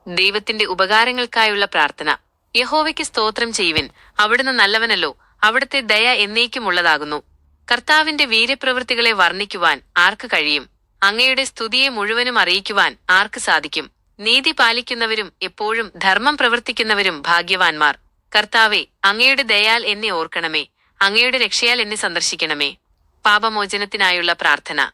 ദൈവത്തിന്റെ ഉപകാരങ്ങൾക്കായുള്ള പ്രാർത്ഥന. യഹോവയ്ക്ക് സ്തോത്രം ചെയ്യുവിൻ, അവിടുന്ന് നല്ലവനല്ലോ, അവിടുത്തെ ദയ എന്നേക്കുമുള്ളതാകുന്നു. കർത്താവിന്റെ വീര്യപ്രവൃത്തികളെ വർണ്ണിക്കുവാൻ ആർക്ക് കഴിയും? അങ്ങയുടെ സ്തുതിയെ മുഴുവനും അറിയിക്കുവാൻ ആർക്ക് സാധിക്കും? നീതി പാലിക്കുന്നവരും എപ്പോഴും ധർമ്മം പ്രവർത്തിക്കുന്നവരും ഭാഗ്യവാന്മാർ. കർത്താവേ, അങ്ങയുടെ ദയാൽ എന്നെ ഓർക്കണമേ, അങ്ങയുടെ രക്ഷയാൽ എന്നെ സന്ദർശിക്കണമേ. പാപമോചനത്തിനായുള്ള പ്രാർത്ഥന.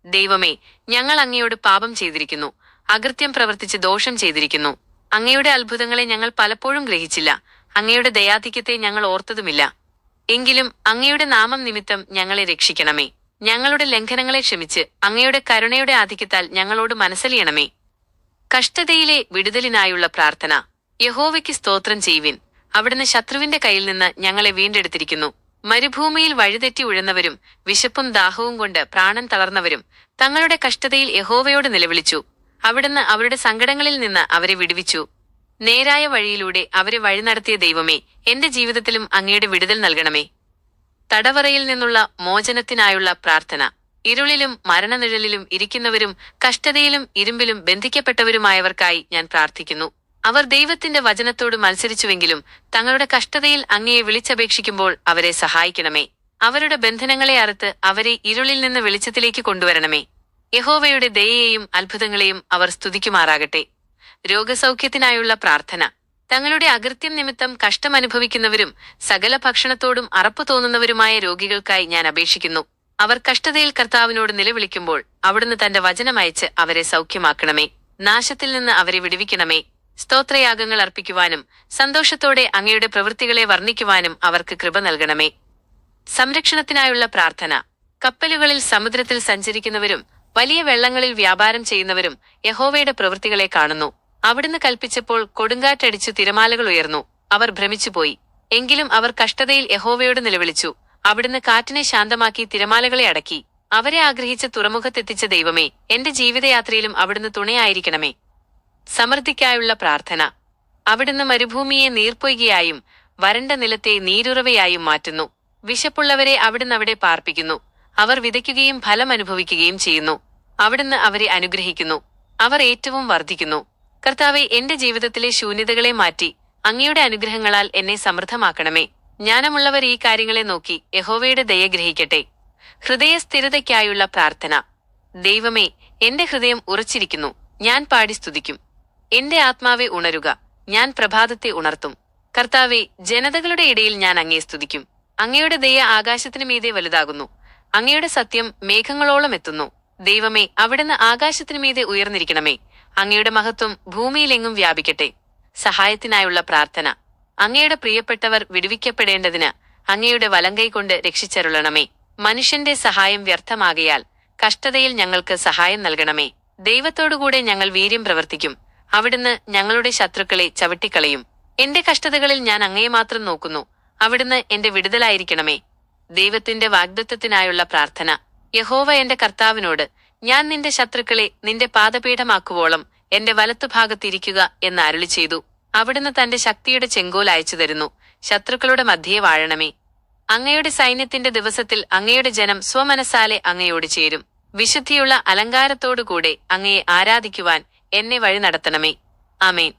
ദൈവമേ, ഞങ്ങൾ അങ്ങയോട് പാപം ചെയ്തിരിക്കുന്നു, അകൃത്യം പ്രവർത്തിച്ച് ദോഷം ചെയ്തിരിക്കുന്നു. അങ്ങയുടെ അത്ഭുതങ്ങളെ ഞങ്ങൾ പലപ്പോഴും ഗ്രഹിച്ചില്ല, അങ്ങയുടെ ദയാധിക്യത്തെ ഞങ്ങൾ ഓർത്തതുമില്ല. എങ്കിലും അങ്ങയുടെ നാമം നിമിത്തം ഞങ്ങളെ രക്ഷിക്കണമേ. ഞങ്ങളുടെ ലംഘനങ്ങളെ ക്ഷമിച്ച് അങ്ങയുടെ കരുണയുടെ ആധിക്യത്താൽ ഞങ്ങളോട് മനസ്സലിയണമേ. കഷ്ടതയിലെ വിടുതലിനായുള്ള പ്രാർത്ഥന. യഹോവയ്ക്ക് സ്തോത്രം ചെയ്യുവിൻ, അവിടുന്ന് ശത്രുവിന്റെ കയ്യിൽ നിന്ന് ഞങ്ങളെ വീണ്ടെടുത്തിരിക്കുന്നു. മരുഭൂമിയിൽ വഴിതെറ്റി ഉഴന്നവരും വിശപ്പും ദാഹവും കൊണ്ട് പ്രാണൻ തളർന്നവരും തങ്ങളുടെ കഷ്ടതയിൽ യഹോവയോട് നിലവിളിച്ചു. അവിടുന്ന് അവരുടെ സങ്കടങ്ങളിൽ നിന്ന് അവരെ വിടുവിച്ചു. നേരായ വഴിയിലൂടെ അവരെ വഴി നടത്തിയ ദൈവമേ, എന്റെ ജീവിതത്തിലും അങ്ങയുടെ വിടുതൽ നൽകണമേ. തടവറയിൽ നിന്നുള്ള മോചനത്തിനായുള്ള പ്രാർത്ഥന. ഇരുളിലും മരണനിഴലിലും ഇരിക്കുന്നവരും കഷ്ടതയിലും ഇരുമ്പിലും ബന്ധിക്കപ്പെട്ടവരുമായവർക്കായി ഞാൻ പ്രാർത്ഥിക്കുന്നു. അവർ ദൈവത്തിന്റെ വചനത്തോട് മത്സരിച്ചുവെങ്കിലും തങ്ങളുടെ കഷ്ടതയിൽ അങ്ങയെ വിളിച്ചപേക്ഷിക്കുമ്പോൾ അവരെ സഹായിക്കണമേ. അവരുടെ ബന്ധനങ്ങളെ അറുത്ത് അവരെ ഇരുളിൽ നിന്ന് വെളിച്ചത്തിലേക്ക് കൊണ്ടുവരണമേ. യഹോവയുടെ ദയയെയും അത്ഭുതങ്ങളെയും അവർ സ്തുതിക്കുമാറാകട്ടെ. രോഗസൗഖ്യത്തിനായുള്ള പ്രാർത്ഥന. തങ്ങളുടെ അകൃത്യം നിമിത്തം കഷ്ടമനുഭവിക്കുന്നവരും സകല ഭക്ഷണത്തോടും അറപ്പു തോന്നുന്നവരുമായ രോഗികൾക്കായി ഞാൻ അപേക്ഷിക്കുന്നു. അവർ കഷ്ടതയിൽ കർത്താവിനോട് നിലവിളിക്കുമ്പോൾ അവിടുന്ന് തന്റെ വചനമയച്ച് അവരെ സൗഖ്യമാക്കണമേ. നാശത്തിൽ നിന്ന് അവരെ വിടുവിക്കണമേ. സ്തോത്രയാഗങ്ങൾ അർപ്പിക്കുവാനും സന്തോഷത്തോടെ അങ്ങയുടെ പ്രവൃത്തികളെ വർണ്ണിക്കുവാനും അവർക്ക് കൃപ നൽകണമേ. സംരക്ഷണത്തിനായുള്ള പ്രാർത്ഥന. കപ്പലുകളിൽ സമുദ്രത്തിൽ സഞ്ചരിക്കുന്നവരും വലിയ വെള്ളങ്ങളിൽ വ്യാപാരം ചെയ്യുന്നവരും യഹോവയുടെ പ്രവൃത്തികളെ കാണുന്നു. അവിടുന്ന് കൽപ്പിച്ചപ്പോൾ കൊടുങ്കാറ്റടിച്ചു തിരമാലകൾ ഉയർന്നു. അവർ ഭ്രമിച്ചുപോയി. എങ്കിലും അവർ കഷ്ടതയിൽ യഹോവയോട് നിലവിളിച്ചു. അവിടുന്ന് കാറ്റിനെ ശാന്തമാക്കി തിരമാലകളെ അടക്കി. അവരെ ആഗ്രഹിച്ച തുറമുഖത്തെത്തിച്ച ദൈവമേ, എന്റെ ജീവിതയാത്രയിലും അവിടുന്ന് തുണയായിരിക്കണമേ. സമൃദ്ധിക്കായുള്ള പ്രാർത്ഥന. അവിടുന്ന് മരുഭൂമിയെ നീർപ്പൊയ്കയായും വരണ്ട നിലത്തെ നീരുറവയായും മാറ്റുന്നു. വിശപ്പുള്ളവരെ അവിടുന്ന് അവിടെ പാർപ്പിക്കുന്നു. അവർ വിതയ്ക്കുകയും ഫലം അനുഭവിക്കുകയും ചെയ്യുന്നു. അവിടുന്ന് അവരെ അനുഗ്രഹിക്കുന്നു. അവർ ഏറ്റവും വർദ്ധിക്കുന്നു. കർത്താവെ, എന്റെ ജീവിതത്തിലെ ശൂന്യതകളെ മാറ്റി അങ്ങയുടെ അനുഗ്രഹങ്ങളാൽ എന്നെ സമൃദ്ധമാക്കണമേ. ജ്ഞാനമുള്ളവർ ഈ കാര്യങ്ങളെ നോക്കി യഹോവയുടെ ദയ ഗ്രഹിക്കട്ടെ. ഹൃദയസ്ഥിരതയ്ക്കായുള്ള പ്രാർത്ഥന. ദൈവമേ, എന്റെ ഹൃദയം ഉറച്ചിരിക്കുന്നു, ഞാൻ പാടി സ്തുതിക്കും. എന്റെ ആത്മാവെ ഉണരുക, ഞാൻ പ്രഭാതത്തെ ഉണർത്തും. കർത്താവെ, ജനതകളുടെ ഇടയിൽ ഞാൻ അങ്ങയെ സ്തുതിക്കും. അങ്ങയുടെ ദയ ആകാശത്തിനു മീതെ വലുതാകുന്നു. അങ്ങയുടെ സത്യം മേഘങ്ങളോളം എത്തുന്നു. ദൈവമേ, അവിടുന്ന് ആകാശത്തിനു മീതെ ഉയർന്നിരിക്കണമേ. അങ്ങയുടെ മഹത്വം ഭൂമിയിലെങ്ങും വ്യാപിക്കട്ടെ. സഹായത്തിനായുള്ള പ്രാർത്ഥന. അങ്ങയുടെ പ്രിയപ്പെട്ടവർ വിടുവിക്കപ്പെടേണ്ടതിന് അങ്ങയുടെ വലങ്കൈ കൊണ്ട് രക്ഷിച്ചരുളണമേ. മനുഷ്യന്റെ സഹായം വ്യർത്ഥമാകയാൽ കഷ്ടതയിൽ ഞങ്ങൾക്ക് സഹായം നൽകണമേ. ദൈവത്തോടുകൂടെ ഞങ്ങൾ വീര്യം പ്രവർത്തിക്കും. അവിടുന്ന് ഞങ്ങളുടെ ശത്രുക്കളെ ചവിട്ടിക്കളയും. എന്റെ കഷ്ടതകളിൽ ഞാൻ അങ്ങയെ മാത്രം നോക്കുന്നു. അവിടുന്ന് എന്റെ വിടുതലായിരിക്കണമേ. ദൈവത്തിന്റെ വാഗ്ദത്തത്തിനായുള്ള പ്രാർത്ഥന. യഹോവ എന്റെ കർത്താവിനോട്, ഞാൻ നിന്റെ ശത്രുക്കളെ നിന്റെ പാദപീഠമാക്കുവോളം എന്റെ വലത്തുഭാഗത്തിരിക്കുക എന്ന് അരുളി ചെയ്തു. അവിടുന്ന് തന്റെ ശക്തിയുടെ ചെങ്കോൽ അയച്ചു തരുന്നു. ശത്രുക്കളുടെ മധ്യേ വാഴണമേ. അങ്ങയുടെ സൈന്യത്തിന്റെ ദിവസത്തിൽ അങ്ങയുടെ ജനം സ്വമനസാലെ അങ്ങയോട് ചേരും. വിശുദ്ധിയുള്ള അലങ്കാരത്തോടുകൂടെ അങ്ങയെ ആരാധിക്കുവാൻ എന്നെ വഴി നടത്തണമേ. ആമേൻ.